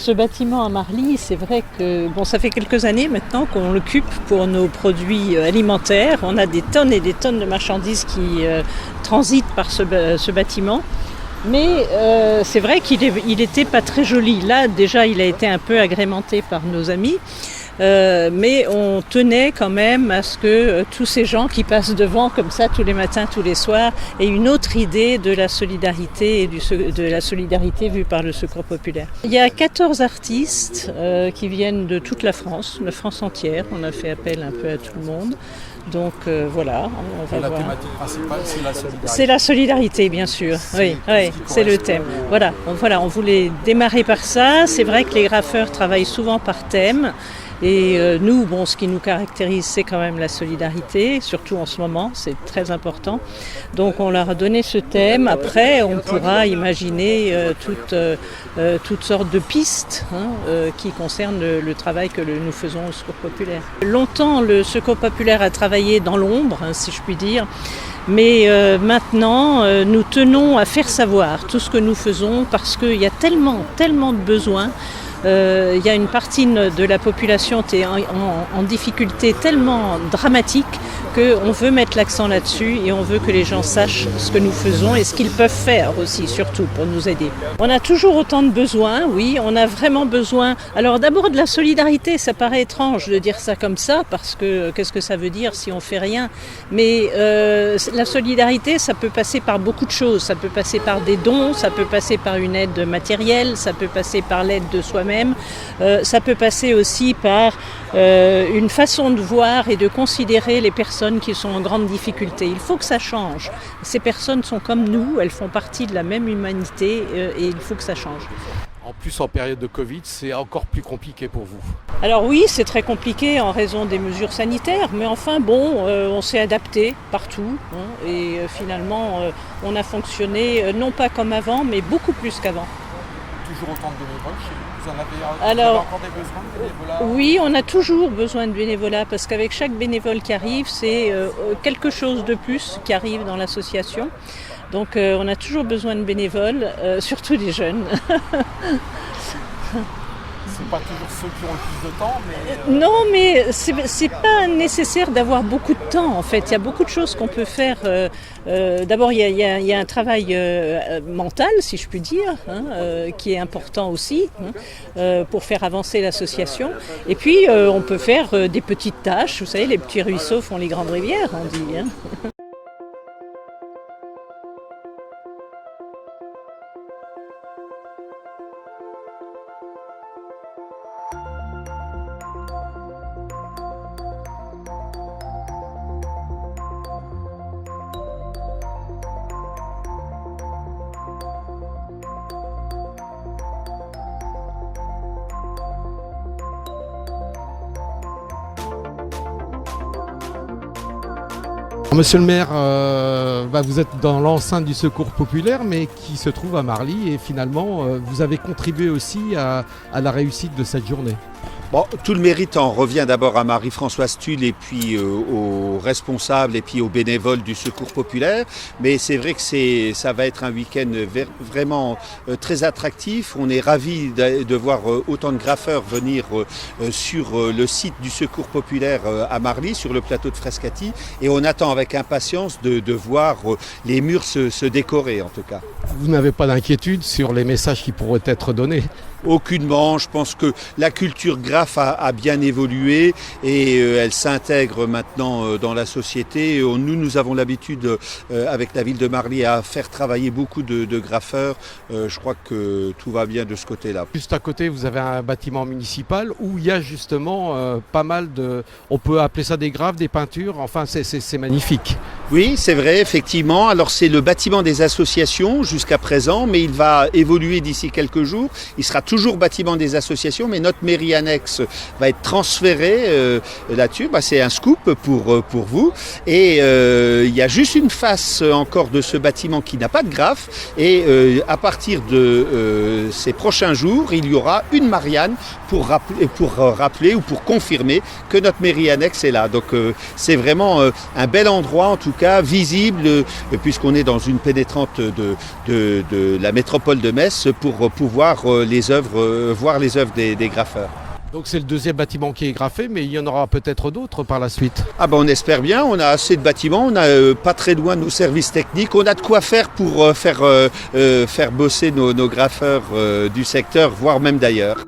ce bâtiment à Marly, c'est vrai que ça fait quelques années maintenant qu'on l'occupe pour nos produits alimentaires. On a des tonnes et des tonnes de marchandises qui transitent par ce bâtiment. Mais c'est vrai qu'il n'était pas très joli. Là, déjà, il a été un peu agrémenté par nos amis. Mais on tenait quand même à ce que tous ces gens qui passent devant comme ça tous les matins, tous les soirs, aient une autre idée de la solidarité et de la solidarité vue par le Secours populaire. Il y a 14 artistes qui viennent de toute la France entière. On a fait appel un peu à tout le monde. Donc voilà, on va voir. La thématique principale, c'est la solidarité. C'est la solidarité, bien sûr. Oui, c'est le thème. Voilà, on voulait démarrer par ça. C'est vrai que les graffeurs travaillent souvent par thème. Et nous, ce qui nous caractérise, c'est quand même la solidarité, surtout en ce moment, c'est très important. Donc on leur a donné ce thème. Après, on pourra imaginer toutes sortes de pistes qui concernent le travail que nous faisons au Secours populaire. Longtemps, le Secours populaire a travaillé dans l'ombre, si je puis dire. Mais maintenant, nous tenons à faire savoir tout ce que nous faisons parce qu'il y a tellement de besoins. Il y a une partie de la population qui est en difficulté tellement dramatique qu'on veut mettre l'accent là-dessus et on veut que les gens sachent ce que nous faisons et ce qu'ils peuvent faire aussi, surtout pour nous aider. On a toujours autant de besoins, oui, on a vraiment besoin. Alors d'abord de la solidarité, ça paraît étrange de dire ça comme ça parce que qu'est-ce que ça veut dire si on fait rien? Mais la solidarité, ça peut passer par beaucoup de choses. Ça peut passer par des dons, ça peut passer par une aide matérielle, ça peut passer par l'aide de soi-même, ça peut passer aussi par une façon de voir et de considérer les personnes qui sont en grande difficulté. Il faut que ça change. Ces personnes sont comme nous, elles font partie de la même humanité et il faut que ça change. En plus, en période de Covid, c'est encore plus compliqué pour vous. Alors oui, c'est très compliqué en raison des mesures sanitaires, mais enfin on s'est adapté partout et finalement on a fonctionné non pas comme avant, mais beaucoup plus qu'avant. Toujours autant de bénévoles chez vous? Vous avez encore des besoins de bénévolat? Oui, on a toujours besoin de bénévolat parce qu'avec chaque bénévole qui arrive, c'est quelque chose de plus qui arrive dans l'association. Donc on a toujours besoin de bénévoles, surtout des jeunes. C'est pas toujours ceux qui ont le plus de temps, mais... Non, mais c'est pas nécessaire d'avoir beaucoup de temps, en fait. Il y a beaucoup de choses qu'on peut faire. D'abord, il y a un travail mental, si je puis dire, qui est important aussi pour faire avancer l'association. Et puis, on peut faire des petites tâches. Vous savez, les petits ruisseaux font les grandes rivières, on dit. Monsieur le maire, vous êtes dans l'enceinte du Secours populaire, mais qui se trouve à Marly, et finalement, vous avez contribué aussi à la réussite de cette journée. Bon, tout le mérite en revient d'abord à Marie-Françoise Tulle et puis aux responsables et puis aux bénévoles du Secours populaire. Mais c'est vrai que ça va être un week-end vraiment très attractif. On est ravis de voir autant de graffeurs venir sur le site du Secours populaire à Marly, sur le plateau de Frascati. Et on attend avec impatience de voir les murs se décorer en tout cas. Vous n'avez pas d'inquiétude sur les messages qui pourraient être donnés? Aucunement, je pense que la culture graphe a bien évolué et elle s'intègre maintenant dans la société. Nous avons l'habitude avec la ville de Marly à faire travailler beaucoup de graffeurs. Je crois que tout va bien de ce côté-là. Juste à côté, vous avez un bâtiment municipal où il y a justement pas mal de... On peut appeler ça des graphes, des peintures, enfin c'est magnifique. Oui, c'est vrai, effectivement. Alors c'est le bâtiment des associations jusqu'à présent, mais il va évoluer d'ici quelques jours. Il sera toujours bâtiment des associations, mais notre mairie annexe va être transférée là-dessus. C'est un scoop pour vous. Et il y a juste une face encore de ce bâtiment qui n'a pas de graphe. Et à partir de ces prochains jours, il y aura une Marianne pour rappeler ou pour confirmer que notre mairie annexe est là. Donc c'est vraiment un bel endroit, en tout cas visible, puisqu'on est dans une pénétrante de la métropole de Metz, pour pouvoir les œuvres œuvres, voir les œuvres des graffeurs. Donc c'est le deuxième bâtiment qui est graffé, mais il y en aura peut-être d'autres par la suite. Ah ben on espère bien, on a assez de bâtiments, on a pas très loin nos services techniques, on a de quoi faire pour faire bosser nos graffeurs du secteur, voire même d'ailleurs.